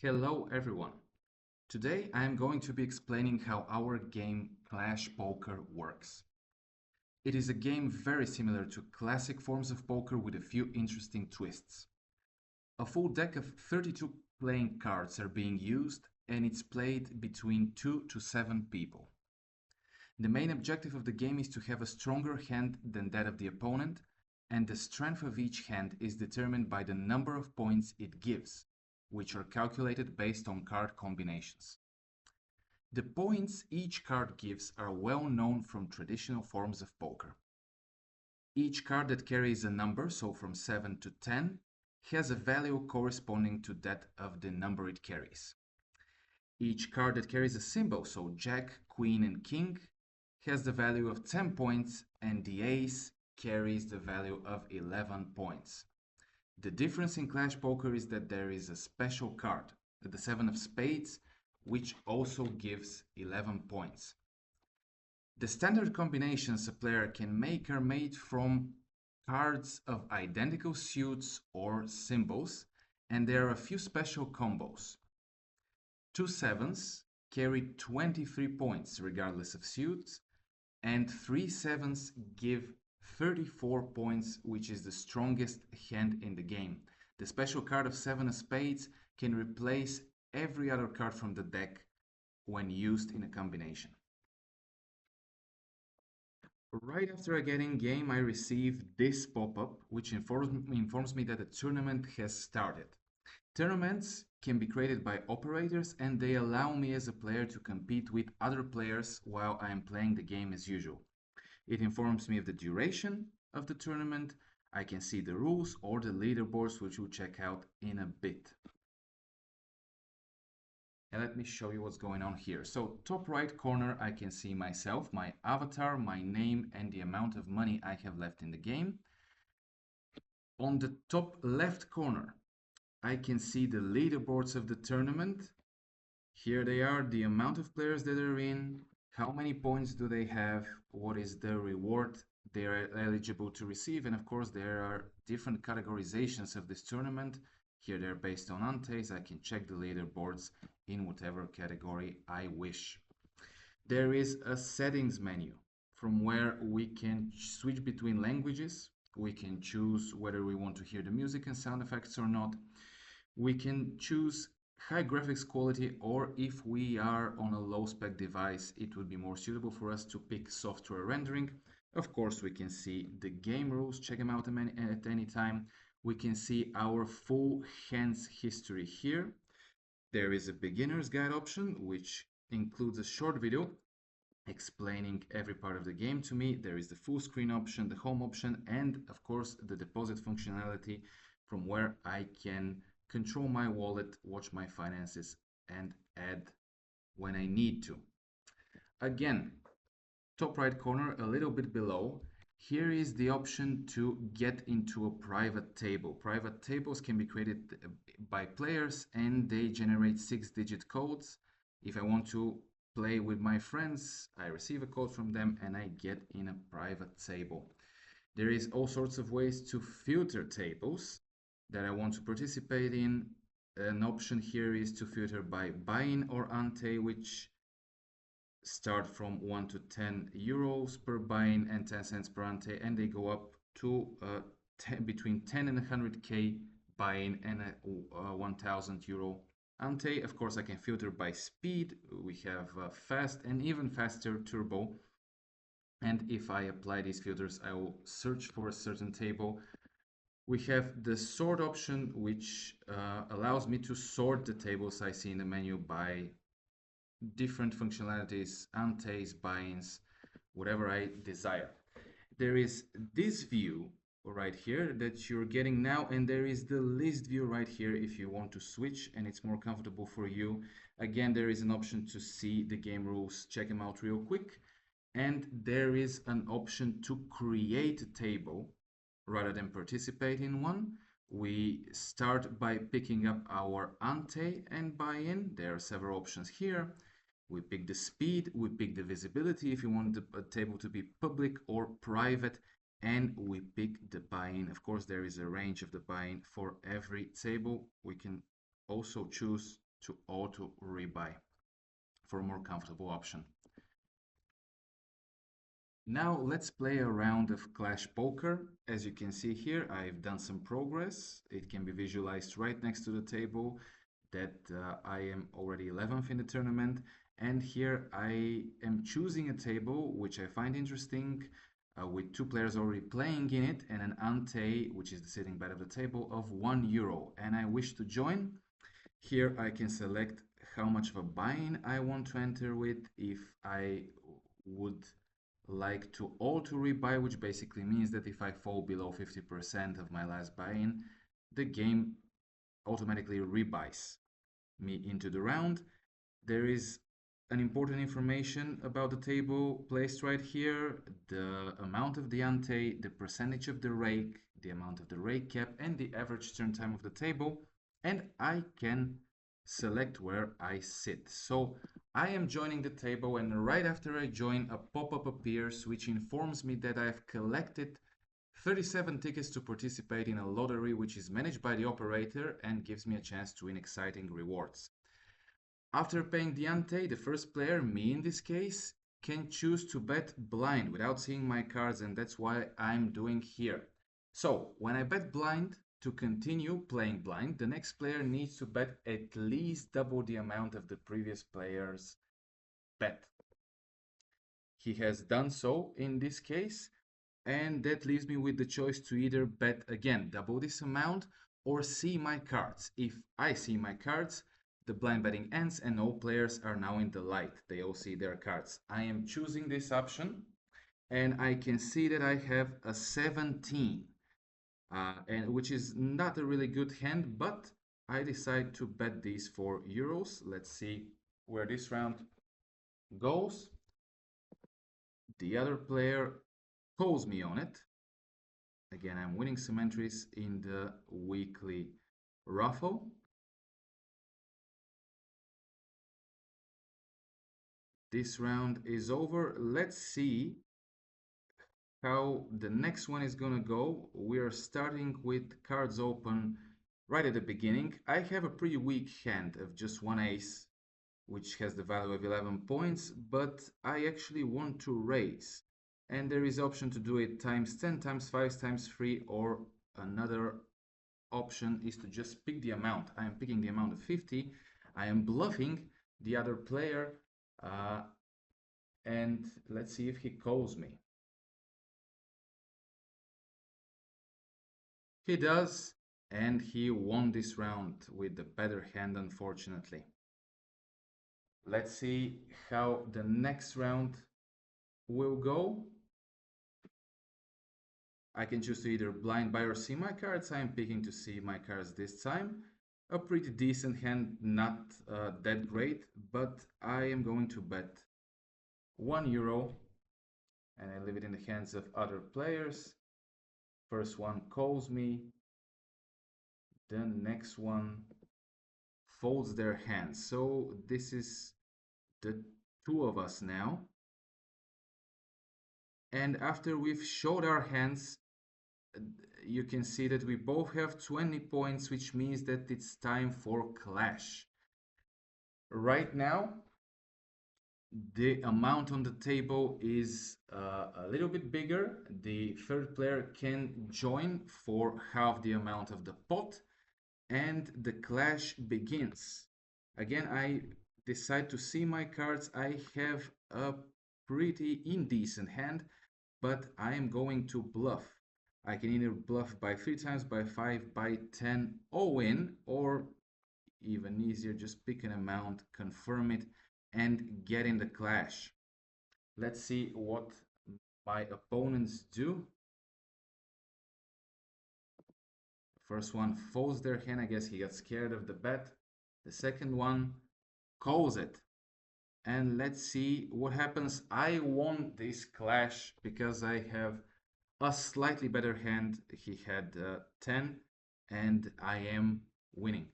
Hello everyone. Today I am going to be explaining how our game Clash Poker works. It is a game very similar to classic forms of poker with a few interesting twists. A full deck of 32 playing cards are being used and it's played between 2 to 7 people. The main objective of the game is to have a stronger hand than that of the opponent, and the strength of each hand is determined by the number of points it gives, which are calculated based on card combinations. The points each card gives are well known from traditional forms of poker. Each card that carries a number, so from 7 to 10, has a value corresponding to that of the number it carries. Each card that carries a symbol, so Jack, Queen, and King, has the value of 10 points, and the Ace carries the value of 11 points. The difference in Clash Poker is that there is a special card, the 7 of Spades, which also gives 11 points. The standard combinations a player can make are made from cards of identical suits or symbols, and there are a few special combos. Two sevens carry 23 points regardless of suits, and 3 sevens give 34 points, which is the strongest hand in the game. The special card of 7 of Spades can replace every other card from the deck when used in a combination. Right after I get in game, I receive this pop-up, which informs me that the tournament has started. Tournaments can be created by operators, and they allow me as a player to compete with other players while I am playing the game as usual. It informs me of the duration of the tournament. I can see the rules or the leaderboards, which we'll check out in a bit. And let me show you what's going on here. So top right corner, I can see myself, my avatar, my name, and the amount of money I have left in the game. On the top left corner, I can see the leaderboards of the tournament. Here they are, the amount of players that are in, how many points do they have, what is the reward they are eligible to receive, and of course there are different categorizations of this tournament. Here they're based on antes. I can check the leaderboards in whatever category I wish. There is a settings menu from where we can switch between languages. We can choose whether we want to hear the music and sound effects or not. We can choose high graphics quality, or if we are on a low spec device, it would be more suitable for us to pick software rendering. Of course, we can see the game rules, check them out at any time. We can see our full hands history here. There is a beginner's guide option, which includes a short video explaining every part of the game to me. There is the full screen option, the home option, and of course the deposit functionality from where I can control my wallet, watch my finances, and add when I need to. Again, top right corner, a little bit below, here is the option to get into a private table. Private tables can be created by players, and they generate 6-digit codes. If I want to play with my friends, I receive a code from them and I get in a private table. There is all sorts of ways to filter tables that I want to participate in. An option here is to filter by buy-in or ante, which start from 1 to 10 euros per buy-in and 10 cents per ante, and they go up to between 10 and 100k buy-in and a 1000 euro ante. Of course, I can filter by speed. We have fast and even faster turbo. And if I apply these filters, I will search for a certain table. We have the sort option, which allows me to sort the tables I see in the menu by different functionalities, antes, buy-ins, whatever I desire. There is this view right here that you're getting now, and there is the list view right here if you want to switch and it's more comfortable for you. Again, there is an option to see the game rules, check them out real quick, and there is an option to create a table rather than participate in one. We start by picking up our ante and buy-in. There are several options here. We pick the speed, we pick the visibility if you want the table to be public or private, and we pick the buy-in. Of course, there is a range of the buy-in for every table. We can also choose to auto rebuy for a more comfortable option. Now let's play a round of Clash Poker. As you can see here, I've done some progress. It can be visualized right next to the table that I am already 11th in the tournament. And here I am choosing a table which I find interesting with two players already playing in it and an ante, which is the sitting bet of the table, of €1. And I wish to join. Here I can select how much of a buy-in I want to enter with. If I would like to auto rebuy, which basically means that if I fall below 50% of my last buy-in, the game automatically rebuys me into the round. There is an important information about the table placed right here: the amount of the ante, the percentage of the rake, the amount of the rake cap, and the average turn time of the table. And I can select where I sit. So I am joining the table, and right after I join, a pop-up appears which informs me that I've collected 37 tickets to participate in a lottery which is managed by the operator and gives me a chance to win exciting rewards. After paying the ante, the first player, me in this case, can choose to bet blind without seeing my cards, and that's what I'm doing here. So when I bet blind, to continue playing blind, the next player needs to bet at least double the amount of the previous player's bet. He has done so in this case, and that leaves me with the choice to either bet again double this amount or see my cards. If I see my cards, the blind betting ends and all players are now in the light. They all see their cards. I am choosing this option and I can see that I have a 17, and which is not a really good hand, but I decide to bet these €4. Let's see where this round goes. The other player calls me on it. Again, I'm winning some entries in the weekly raffle. This round is over. Let's see how the next one is gonna go. We are starting with cards open right at the beginning. I have a pretty weak hand of just one ace, which has the value of 11 points, but I actually want to raise. And there is option to do it times 10, times 5, times 3, or another option is to just pick the amount. I am picking the amount of 50. I am bluffing the other player, and let's see if he calls me. He does, and he won this round with the better hand, unfortunately. Let's see how the next round will go. I can choose to either blind buy or see my cards. I am picking to see my cards this time. A pretty decent hand, not that great, but I am going to bet €1 and I leave it in the hands of other players. First one calls me, the next one folds their hands. So this is the two of us now. And after we've showed our hands, you can see that we both have 20 points, which means that it's time for clash. Right now, the amount on the table is a little bit bigger. The third player can join for half the amount of the pot, and the clash begins. Again, I decide to see my cards. I have a pretty indecent hand, but I am going to bluff. I can either bluff by 3 times, by 5, by 10, all in, or even easier, just pick an amount, confirm it, and get in the clash. Let's see what my opponents do. First one folds their hand. I guess he got scared of the bet. The second one calls it. And let's see what happens. I won this clash because I have a slightly better hand. He had 10 and I am winning.